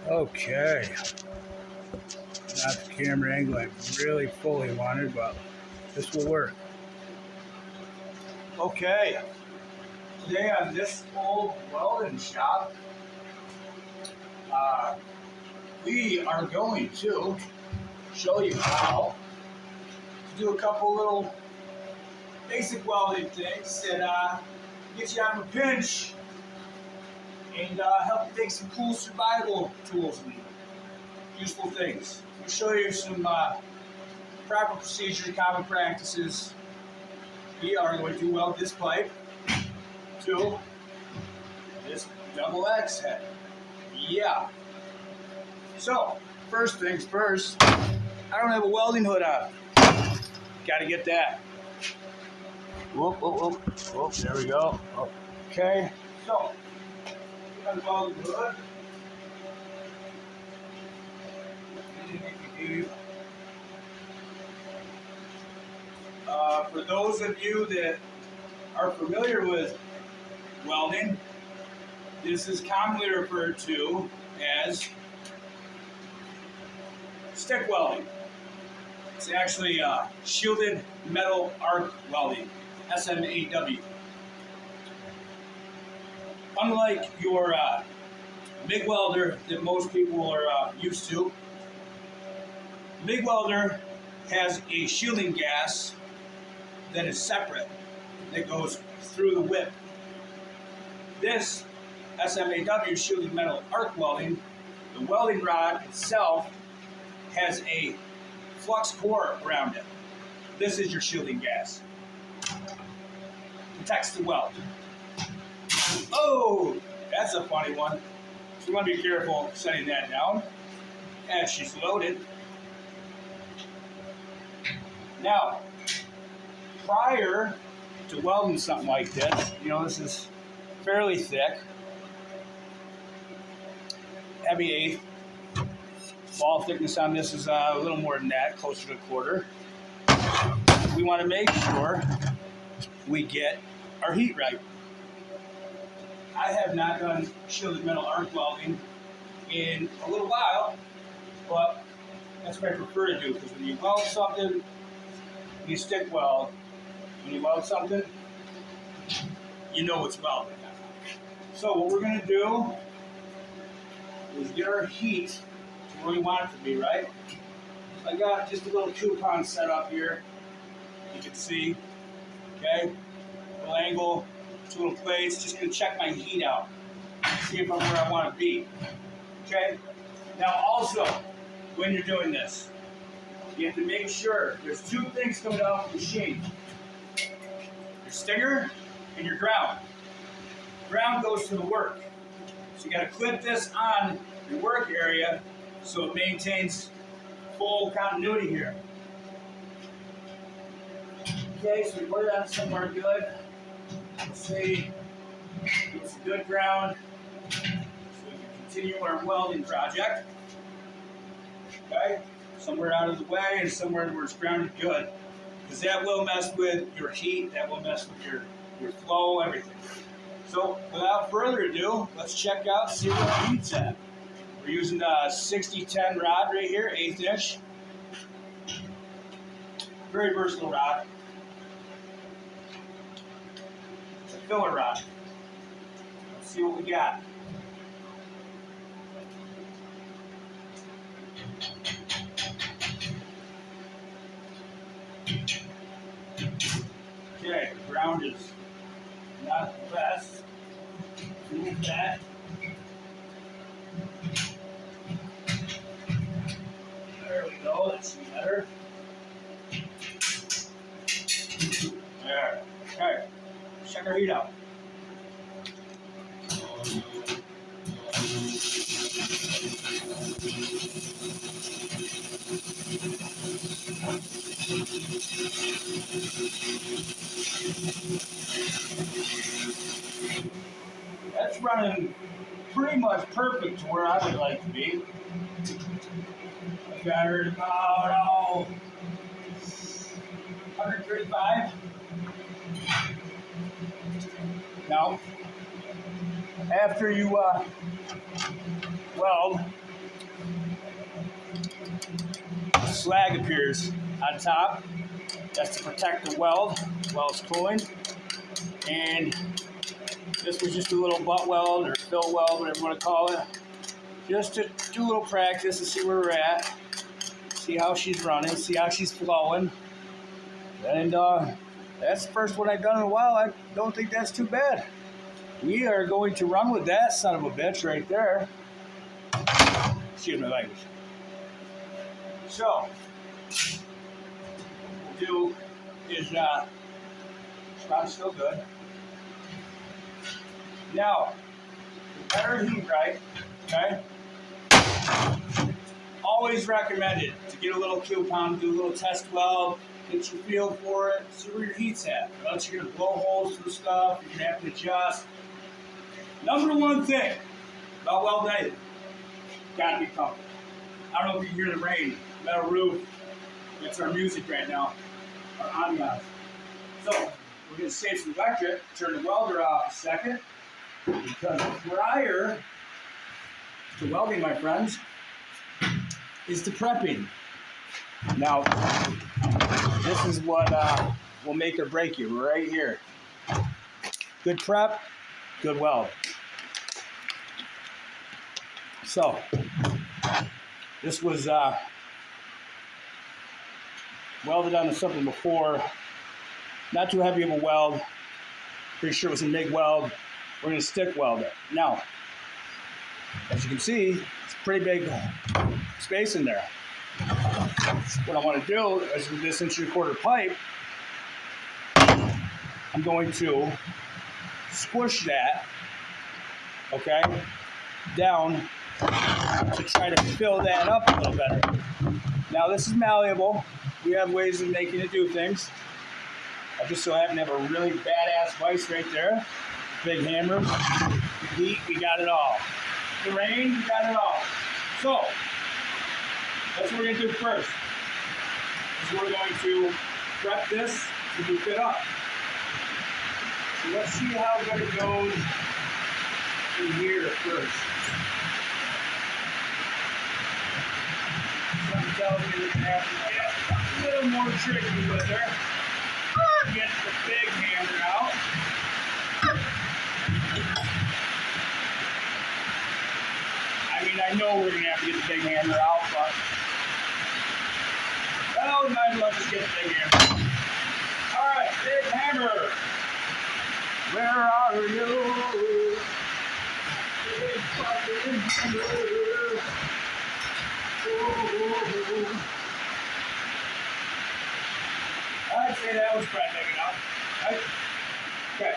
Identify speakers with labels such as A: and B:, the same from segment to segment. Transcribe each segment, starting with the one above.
A: Okay. Not the camera angle I really fully wanted, but this will work. Okay. Today on this old welding shop, we are going to show you how to do a couple little basic welding things that get you out of a pinch and help you take some cool survival tools and useful things. We'll show you some proper procedure, common practices. We are going to weld this pipe to this double X head. Yeah. So, first things first, I don't have a welding hood on. Got to get that. Whoop, whoop, whoop. Whoop, there we go. Okay. So, got the welding hood. For those of you that are familiar with welding, this is commonly referred to as stick welding. It's actually shielded metal arc welding, SMAW. Unlike your MIG welder that most people are used to, MIG welder has a shielding gas that is separate, that goes through the whip. This SMAW, shielded metal arc welding, the welding rod itself has a flux core around it. This is your shielding gas. Protects the weld. Oh, that's a funny one. So you want to be careful setting that down as she's loaded. Now, prior to welding something like this, this is fairly thick, heavy eighth. Ball thickness on this is a little more than that, closer to a quarter. We want to make sure we get our heat right. I have not done shielded metal arc welding in a little while, but that's what I prefer to do, because when you weld something, you stick weld. When you weld something, you know it's welded. So what we're going to do is get our heat to where we want it to be, right? I got just a little coupon set up here. You can see, okay? Little angle, two little plates. Just going to check my heat out. See if I'm where I want to be. Okay? Now also, when you're doing this, you have to make sure there's two things coming off the machine. Your stinger and your ground. Ground goes to the work. So you got to clip this on your work area so it maintains full continuity here. Okay, so we put it on somewhere good. Let's see, it's a good ground so we can continue our welding project. Okay, somewhere out of the way and somewhere where it's grounded good. Because that will mess with your heat, that will mess with your flow, everything. So without further ado, let's check out, see where our heat's at. We're using a 60-10 rod right here, 1/8 inch. Very versatile rod. It's a filler rod. Let's see what we got. Okay, the ground is not the best. Move that. There we go, that's better. There. Okay, check our heat out. That's running pretty much perfect to where I would like to be. I got her at about 135. Now, after you weld, slag appears on top. That's to protect the weld while it's cooling. And this was just a little butt weld or fill weld, whatever you want to call it. Just to do a little practice and see where we're at. See how she's running, see how she's flowing. And that's the first one I've done in a while. I don't think that's too bad. We are going to run with that son of a bitch right there. Excuse my language. So, what we'll do is, it's probably still good. Now, the better heat right, okay? Always recommended to get a little coupon, do a little test weld, get your feel for it, see where your heat's at. Or else you're going to blow holes through stuff, you're going to have to adjust. Number one thing about welding anything, got to be comfortable. I don't know if you hear the rain, metal roof. That's our music right now, our ambiance. So, we're going to save some electric, turn the welder off a second, because prior to welding, my friends, is the prepping. Now, this is what will make or break you right here. Good prep, good weld. So, this was welded onto something before. Not too heavy of a weld. Pretty sure it was a MIG weld. We're going to stick weld it. Now, as you can see, it's a pretty big space in there. What I want to do is with this 1.25 inch pipe, I'm going to squish that, okay, down to try to fill that up a little better. Now this is malleable. We have ways of making it do things. I just so happen to have a really badass vise right there. Big hammer, heat, we got it all. The rain, we got it all. So, that's what we're going to do first. Is we're going to prep this to be fit up. So let's see how good it goes in here first. Something tells me we're going to have to get a little more tricky with her. Get the big hammer out. I mean, I know we're going to have to get the big hammer out, but well, we might as well just get the big hammer. All right, big hammer. Where are you? Big fucking hammer. Oh. I'd say that was probably big enough, right? Okay.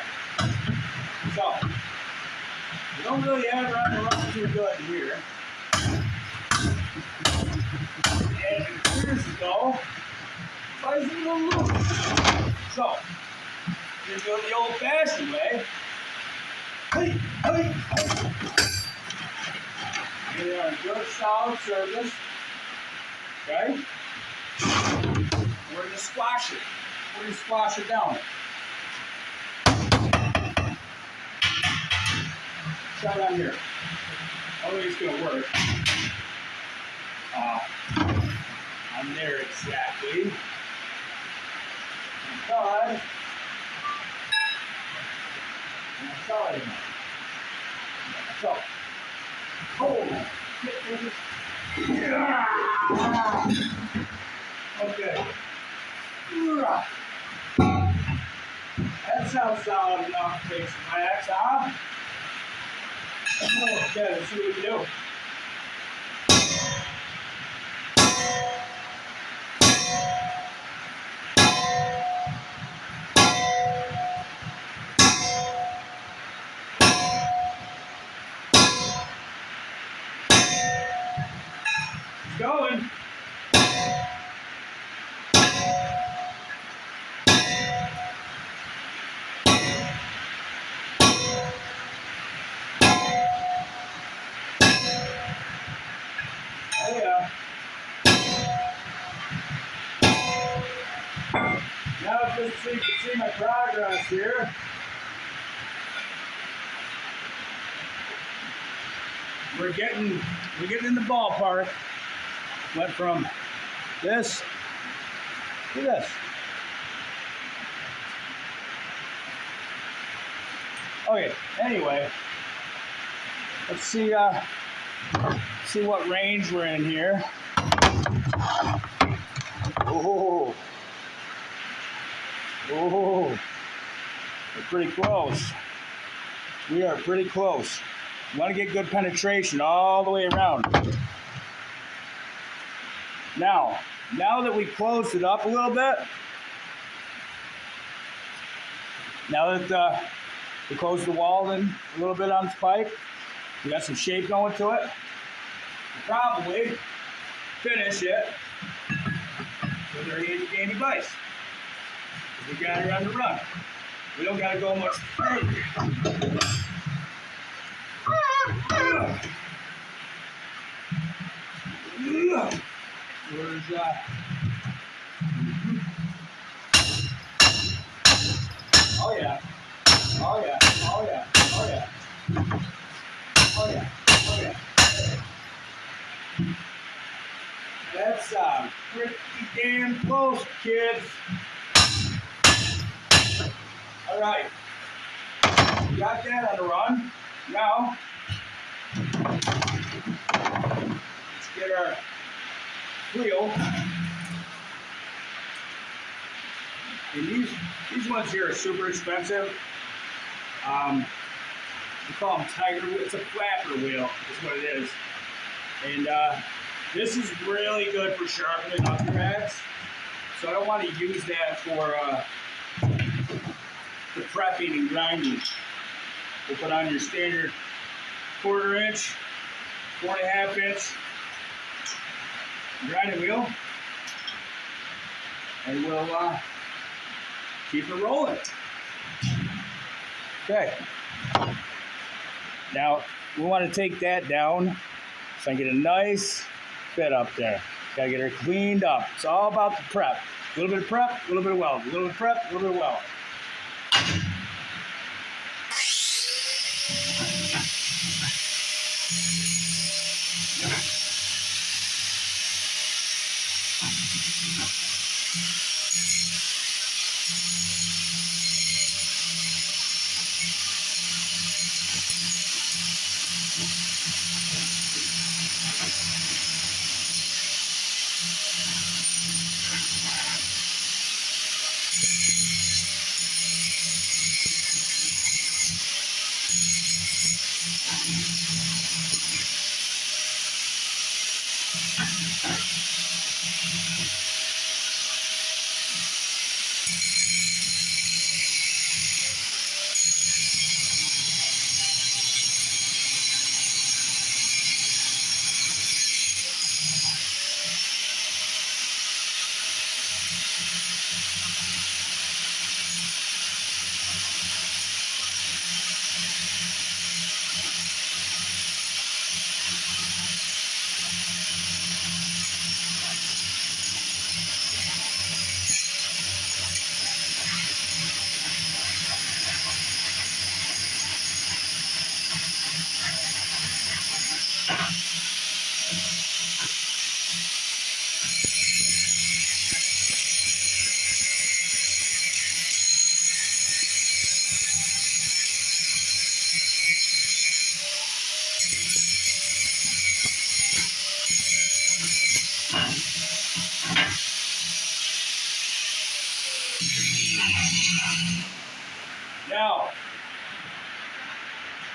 A: So, we don't really have run too good here. And it appears as though it's a little loose. So, we're going to do it the old-fashioned way. Hey, hey, hey. Get on a good solid surface. Okay? We're going to squash it. We're going to squash it down. Try it on here. I don't think it's going to work. On there exactly. But that's all I know. So, hold on. Okay. That sounds solid enough to take some wax off. Okay, let's see what we can do. It's going. Now just so you can see my progress here. we're getting in the ballpark. Went from this to this. Okay, anyway, let's see what range we're in here. Oh, we're pretty close. We are pretty close. You want to get good penetration all the way around. Now that we closed it up a little bit, now that we closed the Welded a little bit on this pipe, we got some shape going to it. We'll probably finish it with our handy vise. We got her on the run. We don't got to go much further. Where's Oh yeah. Oh yeah. Oh yeah. Oh yeah. Oh yeah. Oh yeah. That's pretty damn close, kids. All right. We got that on the run. Now, let's get our wheel. And these ones here are super expensive. We call them tiger wheel. It's a flapper wheel, is what it is. And this is really good for sharpening up your axe. So I don't want to use that for prepping and grinding. We'll put on your standard 1/4 inch, 4.5 inch grinding wheel, and we'll keep it rolling. Okay. Now we want to take that down so I can get a nice fit up there. Gotta get her cleaned up. It's all about the prep. A little bit of prep, a little bit of weld. A little bit of prep, a little bit of weld. Now,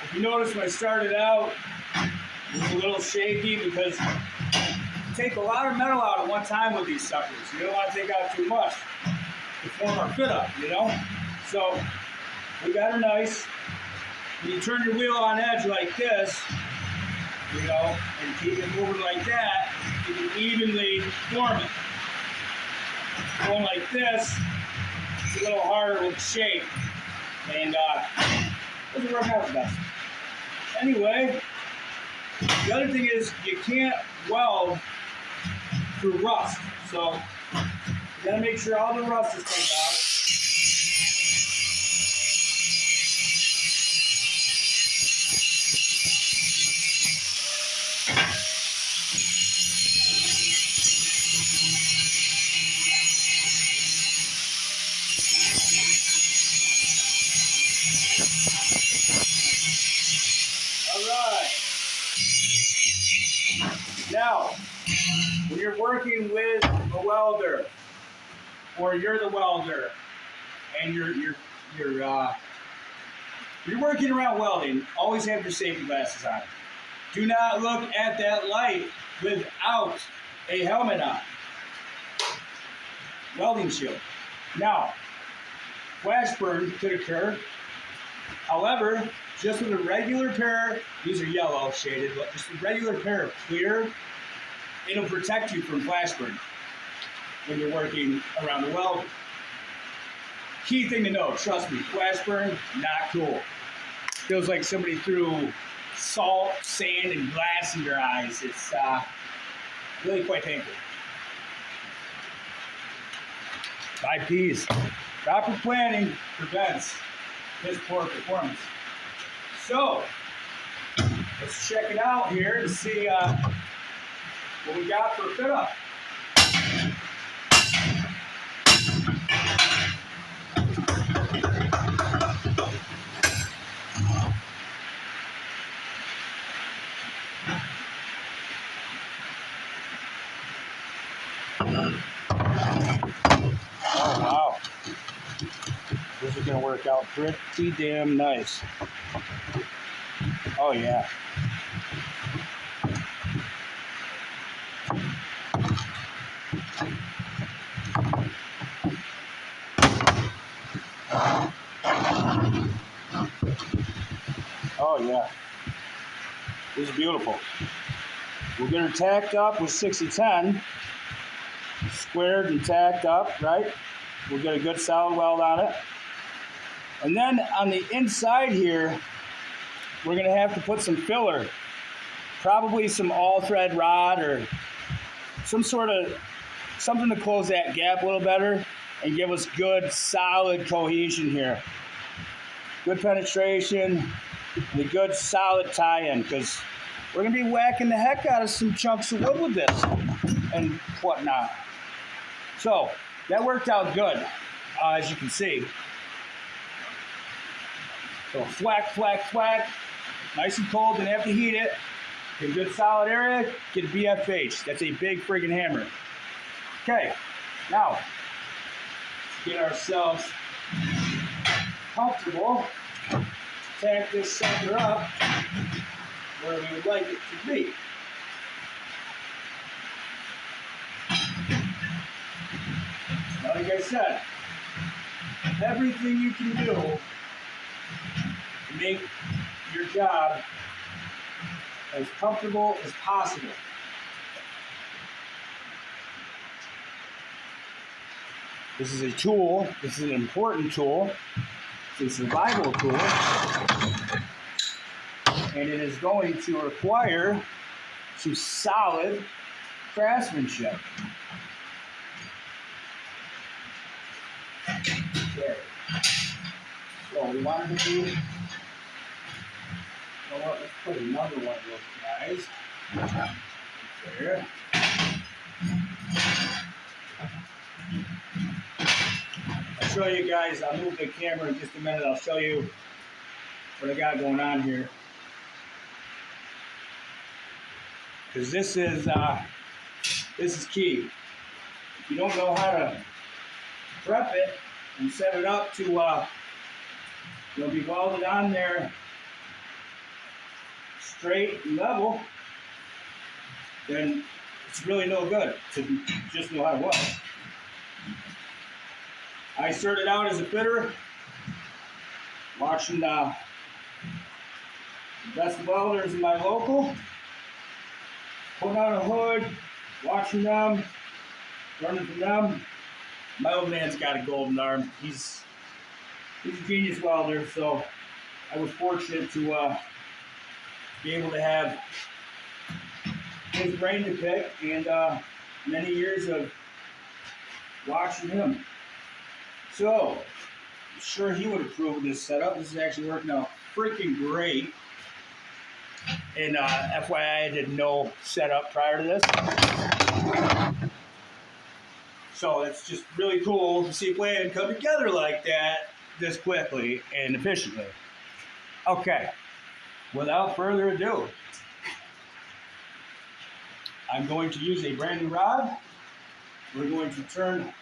A: if you notice when I started out, it was a little shaky because you take a lot of metal out at one time with these suckers. You don't want to take out too much to form our fit up, you know? So, we got her nice. When you turn your wheel on edge like this, you know, and keep it moving like that, you can evenly form it. Going like this, it's a little harder with the shape. And doesn't work out the best. Anyway, the other thing is you can't weld through rust. So you gotta make sure all the rust is taken out. Now, when you're working with a welder, or you're the welder, and you're working around welding, always have your safety glasses on. Do not look at that light without a helmet on. Welding shield. Now, flash burn could occur. However, just with a regular pair, these are yellow shaded, but just a regular pair of clear, it'll protect you from flash burn when you're working around the weld. Key thing to know, trust me, flash burn, not cool. Feels like somebody threw salt, sand, and glass in your eyes. It's really quite painful. 5 P's. Proper planning prevents this poor performance. So, let's check it out here to see what we got for a fit up. Oh, wow. This is going to work out pretty damn nice. Oh, yeah. Oh, yeah. This is beautiful. We'll get her tacked up with 6010. Squared and tacked up, right? We'll get a good solid weld on it. And then on the inside here, we're going to have to put some filler. Probably some all-thread rod or some sort of something to close that gap a little better and give us good, solid cohesion here. Good penetration and a good, solid tie-in, because we're going to be whacking the heck out of some chunks of wood with this and whatnot. So that worked out good, as you can see. So thwack, thwack, thwack. Nice and cold, didn't have to heat it. Get a good solid area, get a BFH. That's a big friggin' hammer. Okay, now, let's get ourselves comfortable. Tack this sucker up where we would like it to be. Like I said, everything you can do to make your job as comfortable as possible. This is a tool. This is an important tool. It's a survival tool. And it is going to require some solid craftsmanship. Okay. So we wanted to do, you know what, let's put another one of those guys there. I'll show you guys, I'll move the camera in just a minute, I'll show you what I got going on here. Because this is key. If you don't know how to prep it and set it up to be welded on there straight and level, then it's really no good to just know how to weld. I started out as a fitter, watching the best welders in my local, putting on a hood, watching them, learning from them. My old man's got a golden arm. He's a genius welder, so I was fortunate to be able to have his brain to pick and many years of watching him. So, I'm sure he would approve of this setup. This is actually working out freaking great. And FYI, I did no setup prior to this. So it's just really cool to see a plan come together like that this quickly and efficiently. Okay, without further ado, I'm going to use a brand new rod. We're going to turn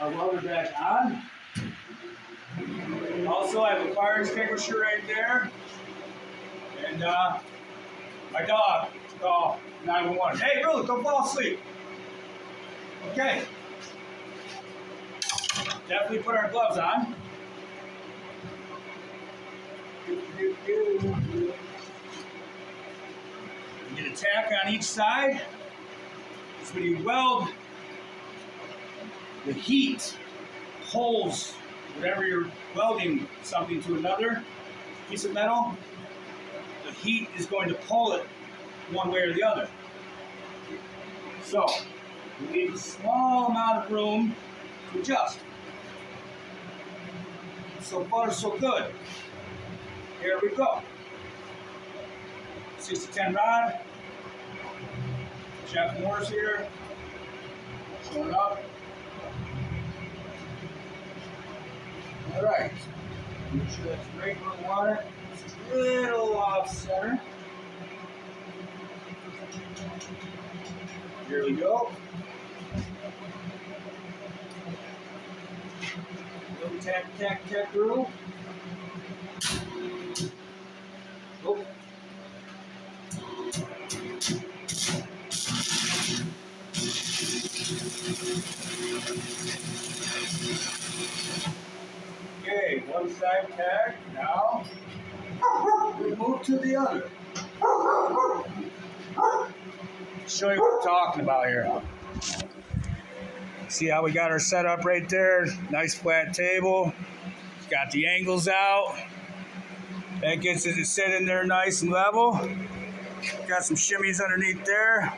A: our welder back on. Also, I have a fire extinguisher right there. And my dog to call 911. Hey, Ruth, don't fall asleep. Okay. Definitely put our gloves on. Get a tack on each side. So when you weld, the heat pulls whatever you're welding something to another piece of metal. The heat is going to pull it one way or the other. So we leave a small amount of room to adjust. So far, so good. Here we go. 6 to 10 rod. Jeff Moore's here. Showing up. All right. Make sure that's regular water. It's a little off center. Here we go. Little tap, tap, tap through. Oh. Okay, one side tag. Now we move to the other. Show you what we're talking about here. See how we got our setup right there? Nice flat table. Got the angles out. That gets it to sit in there nice and level. Got some shimmies underneath there.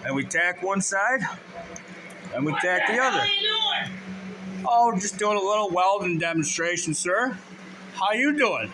A: And we tack one side. And we tack the other.
B: What are you doing?
A: Oh, just doing a little welding demonstration, sir. How you doing?